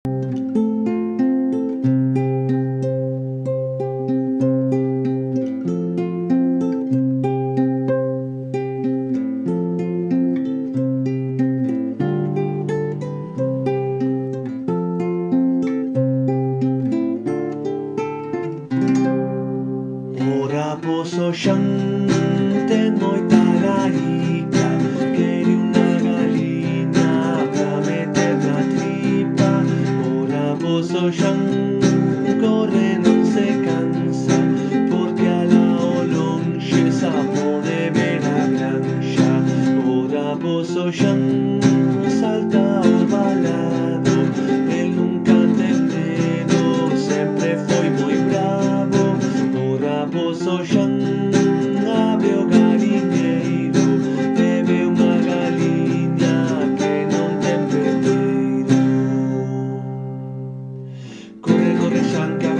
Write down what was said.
Ora posso sciante moita laica, queri una gallina pra meter na tripa. Ora posso corre non se cansa, porque a la longe sapone ve la granxa. Ora posso salta o balado, el nunca entendido, sempre foi moi bravo. Ora posso abre o galinheiro, teve unha galiña que non ten peteiro. Corre, corre, Xanca,